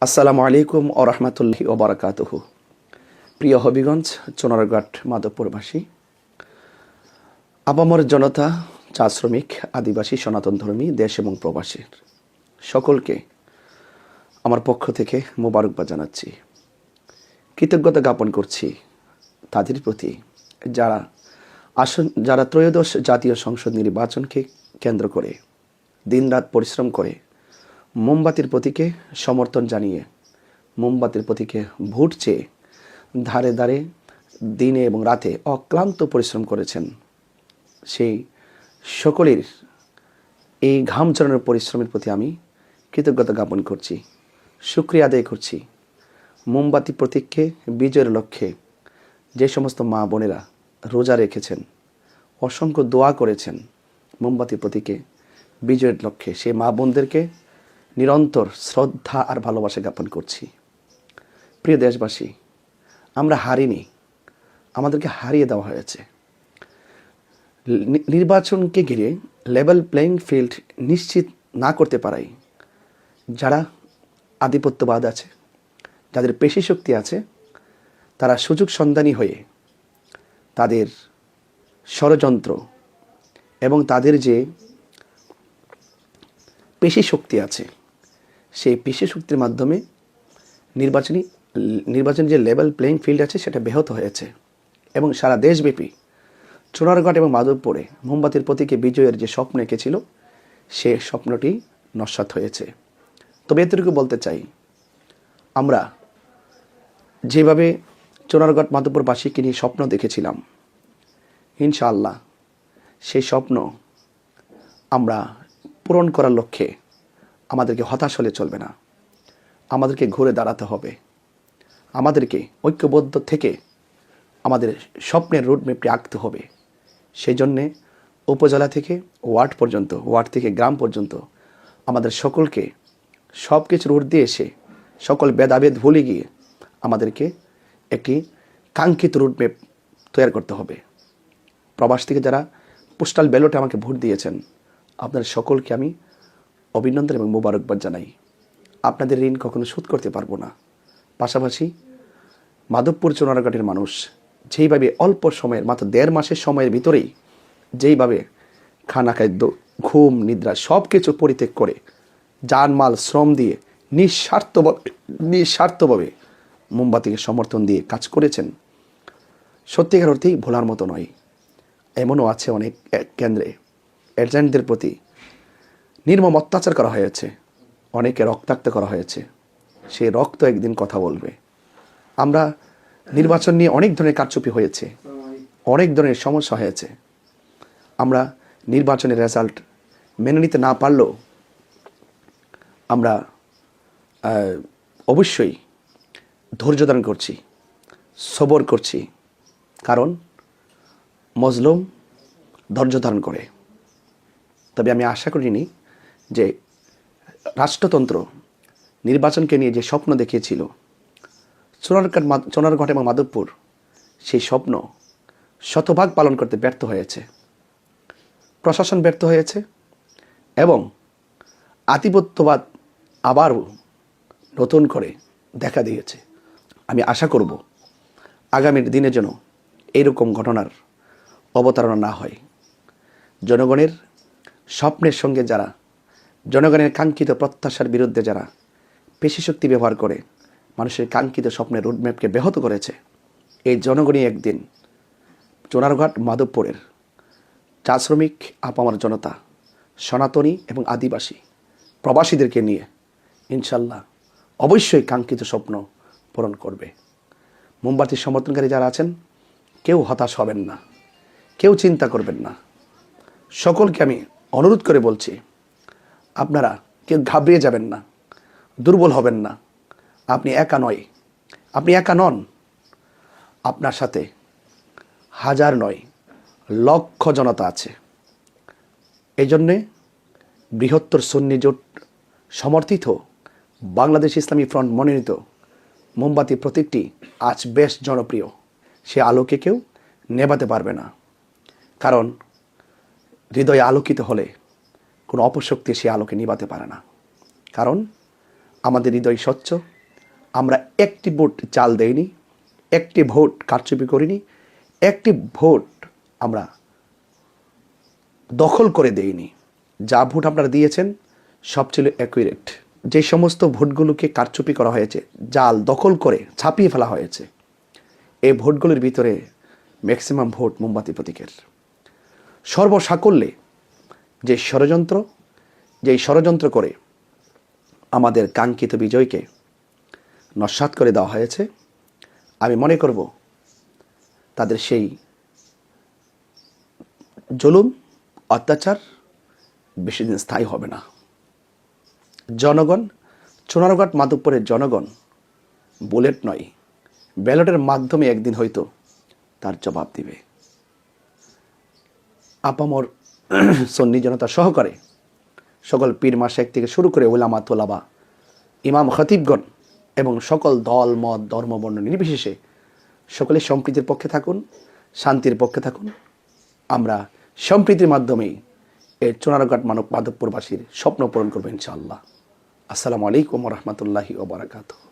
আসসালামু আলাইকুম ও রহমতুল্লাহি ও বারাকাতুহু। প্রিয় হবিগঞ্জ, চোনারঘাট মাধবপুরবাসী, আপামর জনতা, চা শ্রমিক, আদিবাসী, সনাতন ধর্মী, দেশ এবং প্রবাসীর সকলকে আমার পক্ষ থেকে মোবারকবাদ জানাচ্ছি। কৃতজ্ঞতা জ্ঞাপন করছি তাদের প্রতি যারা ত্রয়োদশ জাতীয় সংসদ নির্বাচনকে কেন্দ্র করে দিনরাত পরিশ্রম করে মোমবাতির প্রতীকে সমর্থন জানিয়ে মোমবাতির প্রতীকে ভোট চেয়ে ধারে ধারে দিনে এবং রাতে অক্লান্ত পরিশ্রম করেছেন। সেই সকলের এই ঘাম ঝরানোর পরিশ্রমের প্রতি আমি কৃতজ্ঞতা জ্ঞাপন করছি, শুকরিয়া আদায় করছি। মোমবাতি প্রতীককে বিজয়ের লক্ষ্যে যে সমস্ত মা বোনেরা রোজা রেখেছেন, অসংখ্য দোয়া করেছেন মোমবাতি প্রতীকে বিজয়ের লক্ষ্যে, সেই মা বোনদেরকে নিরন্তর শ্রদ্ধা আর ভালোবাসা জ্ঞাপন করছি। প্রিয় দেশবাসী, আমরা হারিনি, আমাদেরকে হারিয়ে দেওয়া হয়েছে। নির্বাচনকে ঘিরে লেভেল প্লেইং ফিল্ড নিশ্চিত না করতে পারাই যারা আধিপত্যবাদ আছে, যাদের পেশি শক্তি আছে, তারা সুযোগ সন্ধানী হয়ে তাদের ষড়যন্ত্র এবং তাদের যে পেশি শক্তি আছে, সেই পেশি শক্তির মাধ্যমে নির্বাচনী যে লেভেল প্লেইং ফিল্ড আছে সেটা ব্যাহত হয়েছে এবং সারা দেশব্যাপী চোনারঘাট এবং মাধবপুরে মোমবাতির প্রতীকে বিজয়ের যে স্বপ্ন এঁকেছিল সে স্বপ্নটি নস্যাৎ হয়েছে। তবে এতটুকু বলতে চাই, আমরা যেভাবে চোনারঘাট মাধবপুরবাসীকে নিয়ে স্বপ্ন দেখেছিলাম, ইনশাআল্লাহ সেই স্বপ্ন আমরা পূরণ করার লক্ষ্যে আমাদেরকে হতাশ হলে চলবে না, আমাদেরকে ঘুরে দাঁড়াতে হবে, আমাদেরকে ঐক্যবদ্ধ থেকে আমাদের স্বপ্নের রুটম্যাপটি আঁকতে হবে। সেই জন্যে উপজেলা থেকে ওয়ার্ড পর্যন্ত, ওয়ার্ড থেকে গ্রাম পর্যন্ত আমাদের সকলকে সব কিছু রুট দিয়ে এসে সকল ভেদাভেদ ভুলে গিয়ে আমাদেরকে একটি কাঙ্ক্ষিত রুটম্যাপ তৈরি করতে হবে। প্রবাস থেকে যারা পোস্টাল ব্যালটে আমাকে ভোট দিয়েছেন, আপনাদের সকলকে আমি অভিনন্দন এবং মোবারকবাদ জানাই। আপনাদের ঋণ কখনো শোধ করতে পারবো না। পাশাপাশি মাধবপুর চোনারঘাটের মানুষ যেইভাবে অল্প সময়ের, মাত্র 1.5 মাসের সময়ের ভিতরেই যেইভাবে খানা, খাদ্য, ঘুম, নিদ্রা সব কিছু পরিত্যাগ করে জানমাল শ্রম দিয়ে নিঃস্বার্থভাবে মোমবাতিকে সমর্থন দিয়ে কাজ করেছেন, সত্যিকার অর্থেই ভোলার মতো নয়। এমনও আছে অনেক কেন্দ্রে এজেন্টদের প্রতি নির্মম অত্যাচার করা হয়েছে, অনেকে রক্তাক্ত করা হয়েছে। সেই রক্ত একদিন কথা বলবে। আমরা নির্বাচন নিয়ে অনেক ধরনের কারচুপি হয়েছে, অনেক ধরনের সমস্যা হয়েছে। আমরা নির্বাচনের রেজাল্ট মেনে নিতে না পারলেও আমরা অবশ্যই ধৈর্য ধারণ করছি, সবর করছি, কারণ মজলুম ধৈর্য ধারণ করে। তবে আমি আশা করিনি যে রাষ্ট্রতন্ত্র নির্বাচনকে নিয়ে যে স্বপ্ন দেখিয়েছিল চোনারঘাট এবং মাধবপুর, সেই স্বপ্ন শতভাগ পালন করতে ব্যর্থ হয়েছে, প্রশাসন ব্যর্থ হয়েছে এবং আধিপত্যবাদ আবারও নতুন করে দেখা দিয়েছে। আমি আশা করব আগামীর দিনে যেন এইরকম ঘটনার অবতারণা না হয়। জনগণের স্বপ্নের সঙ্গে যারা, জনগণের কাঙ্ক্ষিত প্রত্যাশার বিরুদ্ধে যারা পেশি শক্তি ব্যবহার করে মানুষের কাঙ্ক্ষিত স্বপ্নের রোডম্যাপকে ব্যাহত করেছে, এই জনগণই একদিন চোনারঘাট মাধবপুরের চা শ্রমিক, আপামার জনতা, সনাতনী এবং আদিবাসী প্রবাসীদেরকে নিয়ে ইনশাল্লাহ অবশ্যই কাঙ্ক্ষিত স্বপ্ন পূরণ করবে। মোমবাতির সমর্থনকারী যারা আছেন, কেউ হতাশ হবেন না, কেউ চিন্তা করবেন না। সকলকে আমি অনুরোধ করে বলছি, আপনারা কেউ ঘাবড়িয়ে যাবেন না, দুর্বল হবেন না। আপনি একা নয়, আপনি একা নন, আপনার সাথে হাজার নয় লক্ষ জনতা আছে। এই জন্যে বৃহত্তর সুন্নি জোট সমর্থিত বাংলাদেশ ইসলামী ফ্রন্ট মনোনীত মোমবাতি প্রতীকটি আজ বেশ জনপ্রিয়। সে আলোকে কেউ নেভাতে পারবে না, কারণ হৃদয়ে আলোকিত হলে কোনো অপশক্তি সে আলোকে নিভাতে পারে না। কারণ আমাদের হৃদয় স্বচ্ছ, আমরা একটি ভোট চাল দেইনি, একটি ভোট কারচুপি করিনি, একটি ভোট আমরা দখল করে দেইনি। যা ভোট আপনারা দিয়েছেন সব ছিল অ্যাকুরেট। যে সমস্ত ভোটগুলোকে কারচুপি করা হয়েছে, জাল দখল করে ছাপিয়ে ফেলা হয়েছে, এই ভোটগুলির ভিতরে ম্যাক্সিমাম ভোট মোমবাতি প্রতীকের। সর্বসাকল্যে যেই ষড়যন্ত্র করে আমাদের কাঙ্ক্ষিত বিজয়কে নস্যাৎ করে দেওয়া হয়েছে, আমি মনে করব তাদের সেই জুলুম অত্যাচার বেশি দিন স্থায়ী হবে না। জনগণ, চুনারুঘাট মাধবপুরের জনগণ বুলেট নয়, ব্যালটের মাধ্যমে একদিন হয়তো তার জবাব দিবে। আপামর সন্নি জনতা সহকারে সকল পীর মাশায়েখ থেকে শুরু করে উলামা তোলাবা, ইমাম খতিবগণ এবং সকল দল মত ধর্ম বর্ণ নির্বিশেষে সকলে সম্প্রীতির পক্ষে থাকুন, শান্তির পক্ষে থাকুন। আমরা সম্প্রীতির মাধ্যমেই এই চুনারুঘাট মাধবপুরবাসীর স্বপ্ন পূরণ করবো ইনশাআল্লাহ। আসসালামু আলাইকুম ওয়া রাহমাতুল্লাহি ওয়া বারাকাতুহু।